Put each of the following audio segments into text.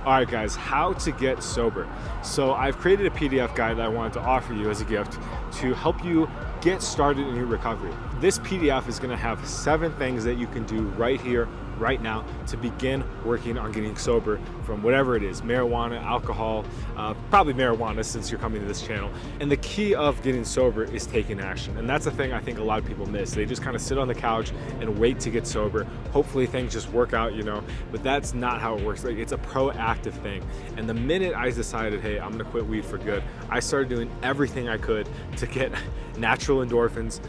All right, guys, how to get sober. So I've created a PDF guide that I wanted to offer you as a gift to help you get started in your recovery. This PDF is gonna have 7 things that you can do right here, right now, to begin working on getting sober from whatever it is, marijuana, alcohol, probably marijuana since you're coming to this channel. And the key of getting sober is taking action. And that's the thing I think a lot of people miss. They just kind of sit on the couch and wait to get sober. Hopefully things just work out, but that's not how it works. Like, it's a proactive thing. And the minute I decided, hey, I'm gonna quit weed for good, I started doing everything I could to get natural endorphins,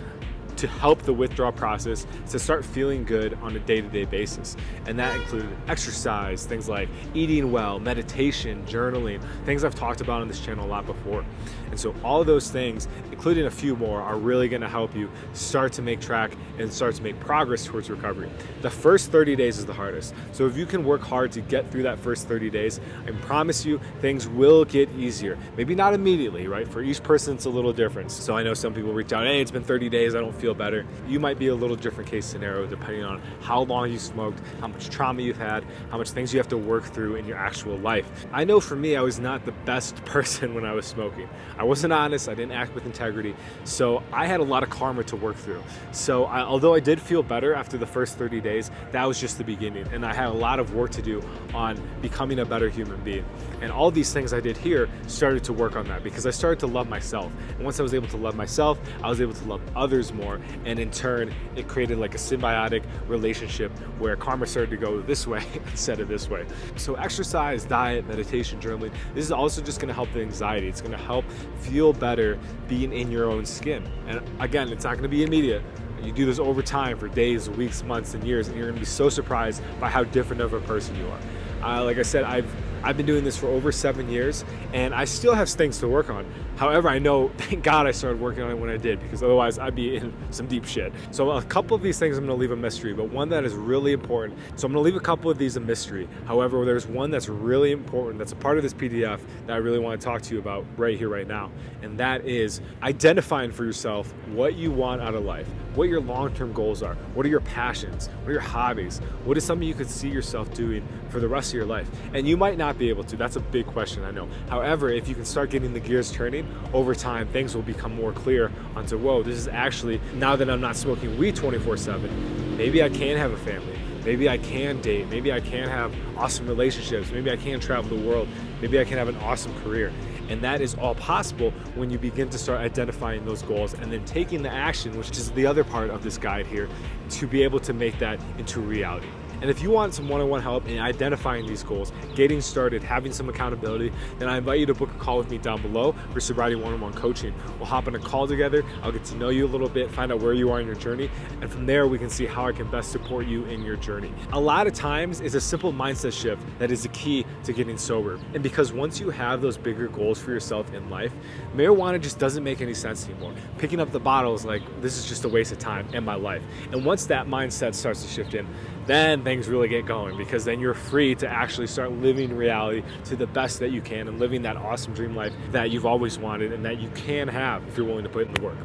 to help the withdrawal process, to start feeling good on a day-to-day basis. And that included exercise, things like eating well, meditation, journaling, things I've talked about on this channel a lot before. And so all of those things, including a few more, are really gonna help you start to make track and start to make progress towards recovery. The first 30 days is the hardest. So if you can work hard to get through that first 30 days, I promise you things will get easier. Maybe not immediately, right? For each person, it's a little different. So I know some people reach out, hey, it's been 30 days, I don't feel better. You might be a little different case scenario depending on how long you smoked, how much trauma you've had, how much things you have to work through in your actual life. I know for me, I was not the best person when I was smoking. I wasn't honest, I didn't act with integrity, so I had a lot of karma to work through. So although I did feel better after the first 30 days, that was just the beginning, and I had a lot of work to do on becoming a better human being. And all these things I did here started to work on that because I started to love myself. And once I was able to love myself, I was able to love others more. And in turn, it created like a symbiotic relationship where karma started to go this way instead of this way. So exercise, diet, meditation, journaling, this is also just gonna help the anxiety. It's gonna help feel better being in your own skin. And again, it's not gonna be immediate. You do this over time for days, weeks, months, and years, and you're gonna be so surprised by how different of a person you are. Like I said, I've been doing this for over 7 years, and I still have things to work on. However, I know, thank God I started working on it when I did, because otherwise I'd be in some deep shit. So a couple of these things I'm gonna leave a mystery, but one that is really important. So I'm gonna leave a couple of these a mystery. However, there's one that's really important, that's a part of this PDF that I really wanna talk to you about right here, right now. And that is identifying for yourself what you want out of life, what your long-term goals are, what are your passions, what are your hobbies, what is something you could see yourself doing for the rest of your life. And you might not be able to, that's a big question, I know. However, if you can start getting the gears turning, over time, things will become more clear onto, whoa, this is actually, now that I'm not smoking weed 24/7, maybe I can have a family, maybe I can date, maybe I can have awesome relationships, maybe I can travel the world, maybe I can have an awesome career. And that is all possible when you begin to start identifying those goals and then taking the action, which is the other part of this guide here, to be able to make that into reality. And if you want some one-on-one help in identifying these goals, getting started, having some accountability, then I invite you to book a call with me down below for Sobriety one-on-one coaching. We'll hop on a call together, I'll get to know you a little bit, find out where you are in your journey, and from there we can see how I can best support you in your journey. A lot of times it's a simple mindset shift that is the key to getting sober. And because once you have those bigger goals for yourself in life, marijuana just doesn't make any sense anymore. Picking up the bottle is like, this is just a waste of time in my life. And once that mindset starts to shift in, then things really get going, because then you're free to actually start living reality to the best that you can and living that awesome dream life that you've always wanted and that you can have if you're willing to put in the work.